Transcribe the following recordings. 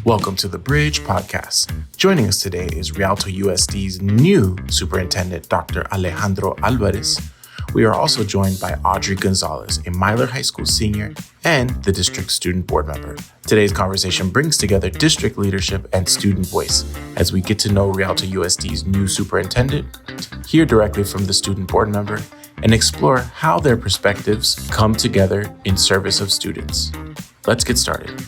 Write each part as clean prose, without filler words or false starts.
Welcome to the Bridge Podcast. Joining us today is Rialto USD's new Superintendent Dr. Alejandro Álvarez. We are also joined by Audrey Gonzalez, a Myler High School senior and the district student board member. Today's conversation brings together district leadership and student voice as we get to know Rialto USD's new superintendent, hear directly from the student board member, and explore how their perspectives come together in service of students. Let's get started.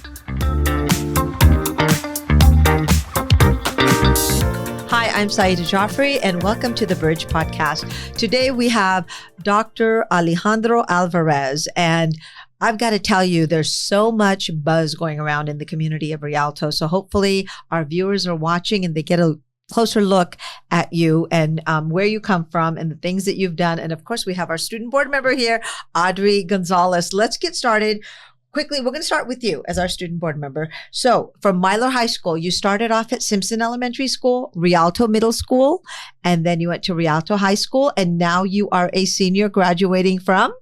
Hi, I'm Saida Joffrey, and welcome to the Bridge Podcast. Today we have Dr. Alejandro Álvarez, and I've got to tell you, there's so much buzz going around in the community of Rialto. So hopefully our viewers are watching and they get a closer look at you and where you come from and the things that you've done. And of course, we have our student board member here, Audrey Gonzalez. Let's get started. Quickly, we're going to start with you as our student board member. So from Myler High School, you started off at Simpson Elementary School, Rialto Middle School, and then you went to Rialto High School, and now you are a senior graduating from?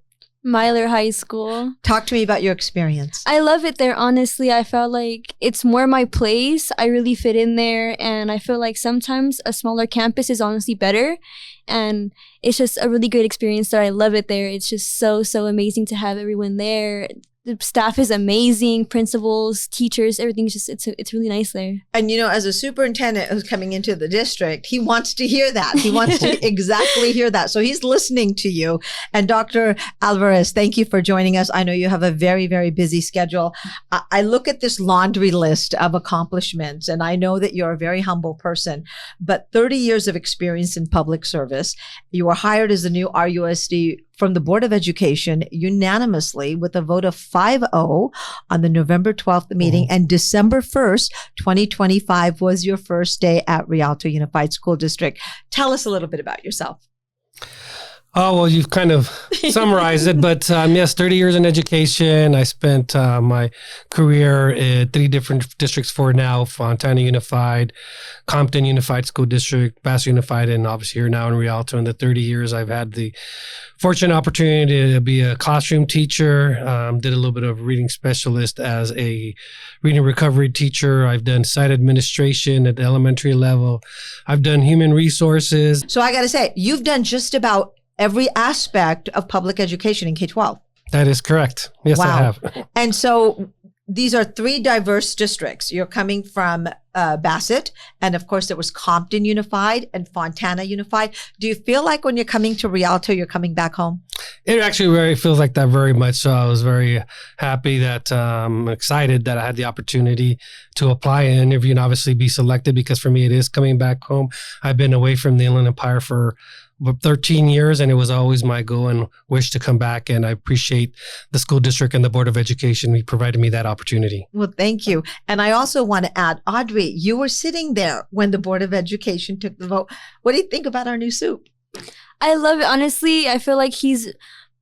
Myler High School. Talk to me about your experience. I love it there, honestly. I felt like it's more my place. I really fit in there, and I feel like sometimes a smaller campus is honestly better, and it's just a really great experience there. I love it there. It's just so amazing to have everyone there. The staff is amazing, principals, teachers, everything's just, it's really nice there. And you know, as a superintendent who's coming into the district, he wants to hear that. He wants to exactly hear that. So he's listening to you. And Dr. Álvarez, thank you for joining us. I know you have a very, very busy schedule. I look at this laundry list of accomplishments, and I know that you're a very humble person, but 30 years of experience in public service. You were hired as the new RUSD from the Board of Education unanimously with a vote of 5-0 on the November 12th meeting. And December 1st, 2025 was your first day at Rialto Unified School District. Tell us a little bit about yourself. Oh, well, you've kind of summarized it, but yes, 30 years in education. I spent my career in 3 different districts for now: Fontana Unified, Compton Unified School District, Bass Unified, and obviously here now in Rialto. In the 30 years, I've had the fortunate opportunity to be a classroom teacher, did a little bit of reading specialist as a reading recovery teacher. I've done site administration at the elementary level. I've done human resources. So I got to say, you've done just about every aspect of public education in K-12. That is correct. Yes, wow. I have. And so these are 3 diverse districts. You're coming from Bassett, and of course there was Compton Unified and Fontana Unified. Do you feel like when you're coming to Rialto, you're coming back home? It actually very feels like that very much. So I was very happy that excited that I had the opportunity to apply and interview and obviously be selected, because for me it is coming back home. I've been away from the Inland Empire for 13 years, and it was always my goal and wish to come back. And I appreciate the school district and the Board of Education who provided me that opportunity. Well, thank you. And I also want to add, Audrey, you were sitting there when the Board of Education took the vote. What do you think about our new soup? I love it. Honestly, I feel like he's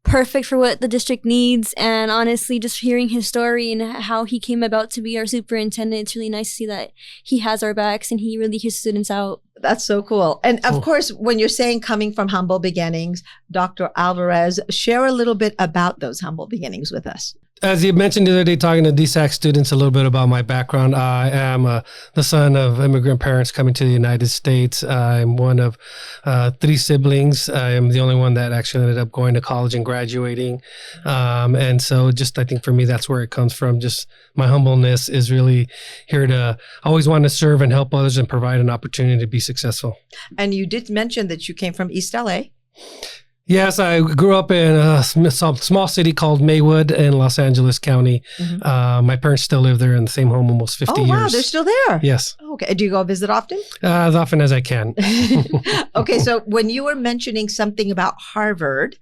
perfect for what the district needs. And honestly, just hearing his story and how he came about to be our superintendent, it's really nice to see that he has our backs and he really hears students out. That's so cool. And of course, when you're saying coming from humble beginnings, Dr. Álvarez, share a little bit about those humble beginnings with us. As you mentioned the other day, talking to DSAC students a little bit about my background, I am the son of immigrant parents coming to the United States. I'm one of 3 siblings. I am the only one that actually ended up going to college and graduating. And so just, I think for me, that's where it comes from. Just my humbleness is really here to always want to serve and help others and provide an opportunity to be successful. And you did mention that you came from East LA. Yes, I grew up in a small city called Maywood in Los Angeles County. Mm-hmm. My parents still live there in the same home almost 50 years. Oh, wow, they're still there? Yes. Okay. Do you go visit often? As often as I can. Okay, so when you were mentioning something about Harvard,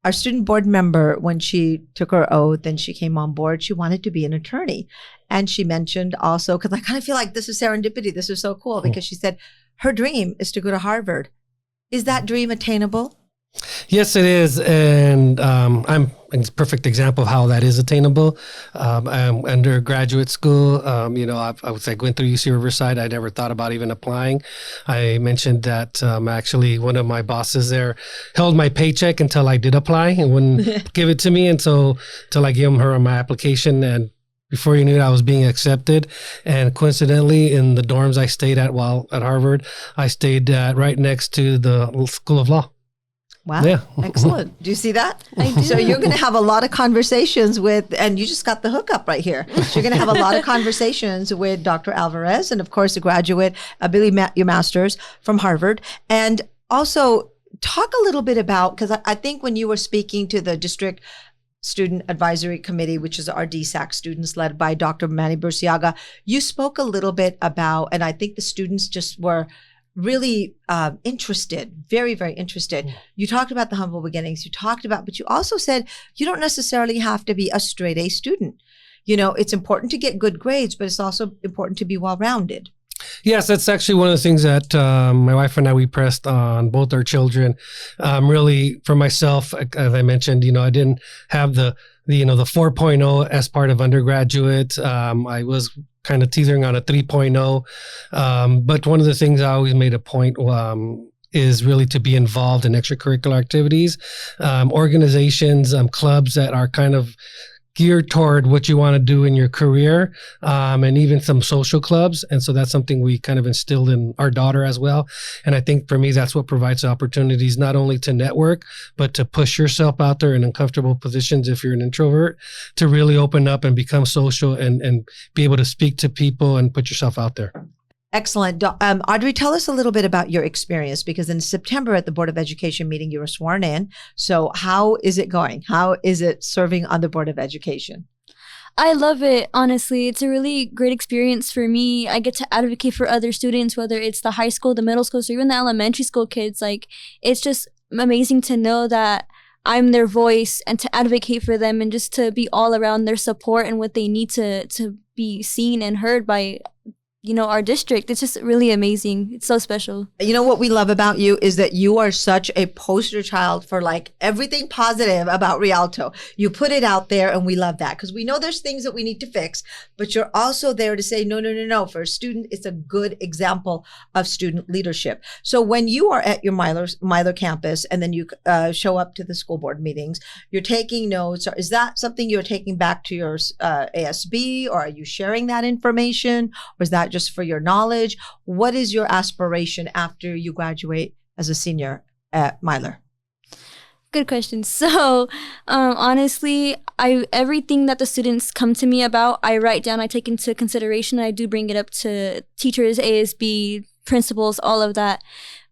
our student board member, when she took her oath and she came on board, she wanted to be an attorney. And she mentioned also, because I kind of feel like this is serendipity, this is so cool, because she said her dream is to go to Harvard. Is that dream attainable? Yes, it is. And I'm a perfect example of how that is attainable. I'm undergraduate school. I would say going through UC Riverside, I never thought about even applying. I mentioned that actually one of my bosses there held my paycheck until I did apply and wouldn't give it to me until I gave her my application. And before you knew it, I was being accepted. And coincidentally, in the dorms I stayed at while at Harvard, I stayed right next to the School of Law. Wow. Yeah. Excellent. Do you see that? I do. So you're going to have a lot of conversations with, and you just got the hookup right here. So you're going to have a lot of conversations with Dr. Álvarez, and of course, a graduate, I believe your master's from Harvard. And also talk a little bit about, because I think when you were speaking to the District Student Advisory Committee, which is our DSAC students led by Dr. Manny Burciaga, you spoke a little bit about, and I think the students just were really interested, very, very interested. You talked about the humble beginnings. You talked about, but you also said you don't necessarily have to be a straight A student. You know, it's important to get good grades, but it's also important to be well-rounded. Yes, that's actually one of the things that my wife and I, we pressed on both our children. Really, for myself, as I mentioned, I didn't have the 4.0 as part of undergraduate. I was kind of teetering on a 3.0. But one of the things I always made a point is really to be involved in extracurricular activities, organizations, clubs that are kind of geared toward what you want to do in your career, and even some social clubs. And so that's something we kind of instilled in our daughter as well. And I think for me, that's what provides opportunities, not only to network, but to push yourself out there in uncomfortable positions if you're an introvert, to really open up and become social and be able to speak to people and put yourself out there. Excellent. Audrey, tell us a little bit about your experience, because in September at the Board of Education meeting, you were sworn in. So how is it going? How is it serving on the Board of Education? I love it. Honestly, it's a really great experience for me. I get to advocate for other students, whether it's the high school, the middle school, or even the elementary school kids. Like, it's just amazing to know that I'm their voice and to advocate for them and just to be all around their support and what they need to be seen and heard by our district. It's just really amazing. It's so special. You know what we love about you is that you are such a poster child for like everything positive about Rialto. You put it out there, and we love that because we know there's things that we need to fix, but you're also there to say, no. For a student, it's a good example of student leadership. So when you are at your Myler campus and then you show up to the school board meetings, you're taking notes. Or is that something you're taking back to your ASB, or are you sharing that information, or is that just for your knowledge? What is your aspiration after you graduate as a senior at Myler? Good question. So, honestly, everything that the students come to me about, I write down, I take into consideration. I do bring it up to teachers, ASB, principals, all of that.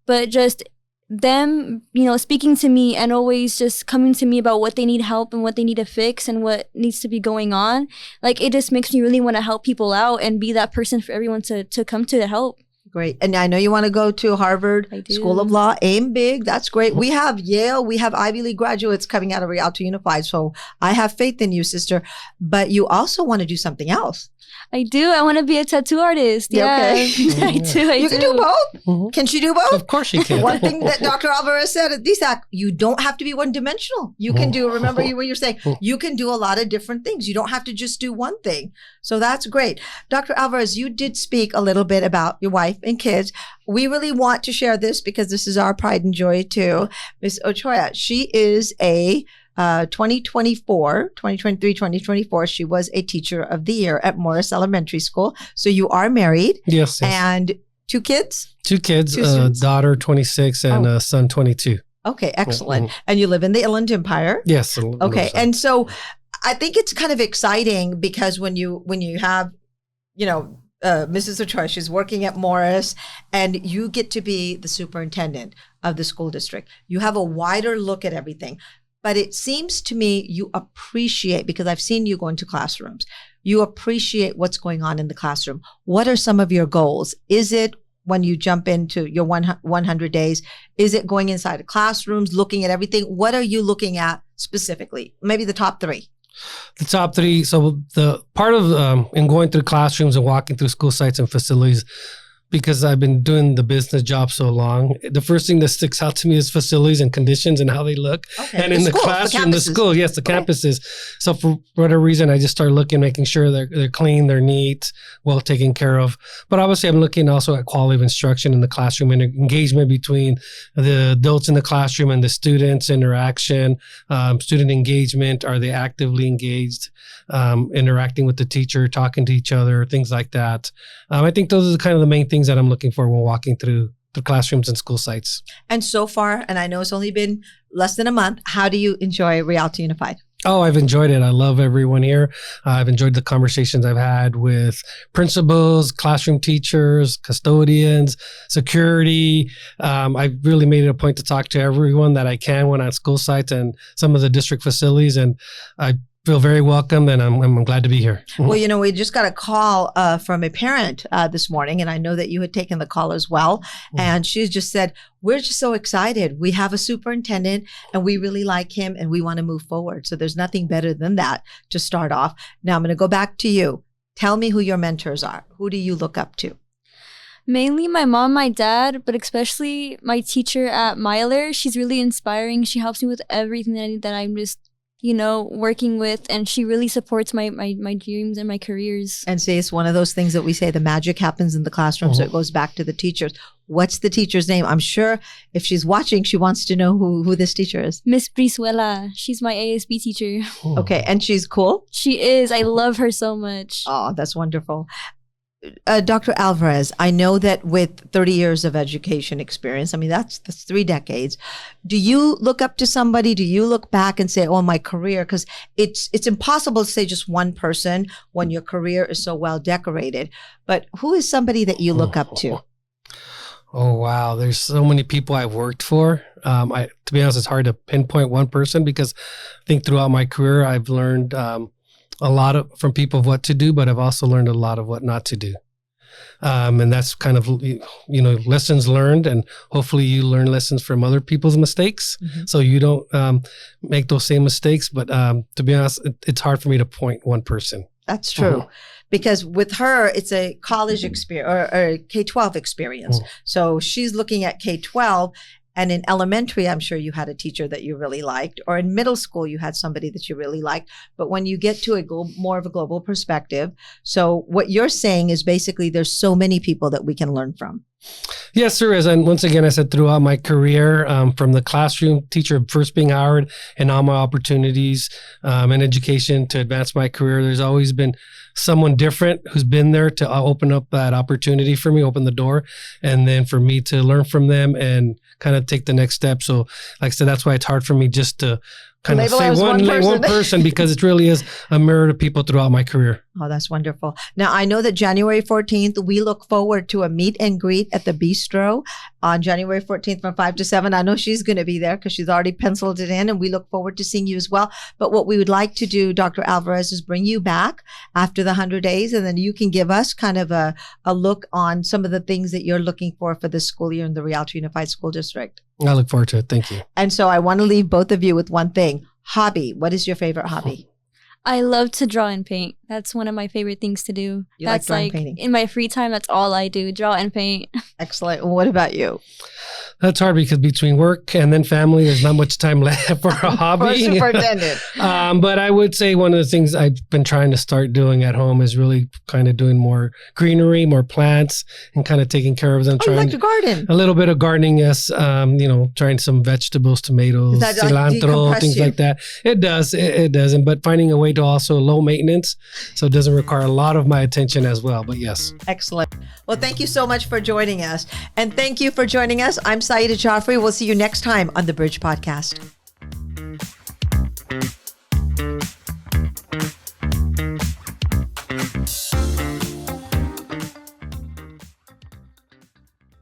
But just them, speaking to me and always just coming to me about what they need help and what they need to fix and what needs to be going on. Like, it just makes me really want to help people out and be that person for everyone to come to help. Great. And I know you want to go to Harvard School of Law. Aim big. That's great. We have Yale. We have Ivy League graduates coming out of Rialto Unified. So I have faith in you, sister. But you also want to do something else. I do. I want to be a tattoo artist. Yeah, okay. I do. You can do both. Mm-hmm. Can she do both? Of course she can. One thing that Dr. Álvarez said at DSAC, you don't have to be one-dimensional. You can do, remember when you're saying, you can do a lot of different things. You don't have to just do one thing. So that's great. Dr. Álvarez, you did speak a little bit about your wife and kids. We really want to share this because this is our pride and joy too. Miss Ochoa, she is a 2023, she was a teacher of the year at Morris Elementary School. So you are married. Yes. And two kids? Two kids, daughter 26 and a son 22. Okay, excellent. Mm-hmm. And you live in the Inland Empire? Yes. Okay. And so I think it's kind of exciting because when you have, Mrs. Ochoa, she's working at Morris, and you get to be the superintendent of the school district. You have a wider look at everything. But it seems to me you appreciate, because I've seen you go into classrooms, you appreciate what's going on in the classroom. What are some of your goals? Is it when you jump into your 100 days, is it going inside of classrooms, looking at everything? What are you looking at specifically? Maybe the top three. The top three. So the part of in going through classrooms and walking through school sites and facilities, because I've been doing the business job so long. The first thing that sticks out to me is facilities and conditions and how they look. Okay. And in the classroom, the school, yes, the campuses. So for whatever reason, I just started looking, making sure they're clean, they're neat, well taken care of. But obviously, I'm looking also at quality of instruction in the classroom and engagement between the adults in the classroom and the students, interaction, student engagement. Are they actively engaged, interacting with the teacher, talking to each other, things like that. I think those are kind of the main things that I'm looking for when walking through the classrooms and school sites. And so far, and I know it's only been less than a month, how do you enjoy Rialto Unified? Oh, I've enjoyed it. I love everyone here. I've enjoyed the conversations I've had with principals, classroom teachers, custodians, security. I've really made it a point to talk to everyone that I can when on school sites and some of the district facilities. And I feel very welcome, and I'm glad to be here. Well, we just got a call from a parent this morning, and I know that you had taken the call as well. And she just said, we're just so excited. We have a superintendent, and we really like him, and we want to move forward. So there's nothing better than that to start off. Now I'm going to go back to you. Tell me who your mentors are. Who do you look up to? Mainly my mom, my dad, but especially my teacher at Myler. She's really inspiring. She helps me with everything that I'm just working with, and she really supports my dreams and my careers. And see, it's one of those things that we say the magic happens in the classroom, so it goes back to the teachers. What's the teacher's name? I'm sure if she's watching, she wants to know who this teacher is. Miss Brizuela. She's my ASB teacher. Okay, and she's cool? She is. I love her so much. Oh, that's wonderful. Dr. Álvarez, I know that with 30 years of education experience, I mean, that's 3 decades. Do you look up to somebody? Do you look back and say, oh, my career? Because it's impossible to say just one person when your career is so well decorated. But who is somebody that you look up to? Oh, wow. There's so many people I've worked for. To be honest, it's hard to pinpoint one person because I think throughout my career, I've learned a lot from people of what to do, but I've also learned a lot of what not to do. And that's kind of, lessons learned, and hopefully you learn lessons from other people's mistakes. So you don't make those same mistakes. But to be honest, it's hard for me to point one person. That's true. Because with her, it's a college experience or K-12 experience. So she's looking at K-12. And in elementary, I'm sure you had a teacher that you really liked, or in middle school, you had somebody that you really liked. But when you get to more of a global perspective, so what you're saying is basically there's so many people that we can learn from. Yes, there is. And once again, I said throughout my career, from the classroom teacher first being hired and all my opportunities in education to advance my career, there's always been someone different who's been there to open up that opportunity for me, open the door, and then for me to learn from them and kind of take the next step. So like I said, that's why it's hard for me just to kind of say one person because it really is a mirror to people throughout my career. Oh, that's wonderful. Now, I know that January 14th, we look forward to a meet and greet at the Bistro on January 14th from 5 to 7. I know she's going to be there because she's already penciled it in, and we look forward to seeing you as well. But what we would like to do, Dr. Álvarez, is bring you back after the 100 days, and then you can give us kind of a look on some of the things that you're looking for this school year in the Rialto Unified School District. I look forward to it. Thank you. And so I want to leave both of you with one thing. Hobby. What is your favorite hobby? I love to draw and paint. That's one of my favorite things to do. That's like painting? In my free time, that's all I do, draw and paint. Excellent. What about you? That's hard because between work and then family, there's not much time left for a hobby. For a superintendent. But I would say one of the things I've been trying to start doing at home is really kind of doing more greenery, more plants, and kind of taking care of them. You like to garden? A little bit of gardening, yes. Trying some vegetables, tomatoes, cilantro, things like that. It does. It does. But finding a way to also low maintenance, so it doesn't require a lot of my attention as well. But yes. Excellent. Well, thank you so much for joining us. And thank you for joining us. I'm Saida Joffrey. We'll see you next time on the Bridge Podcast.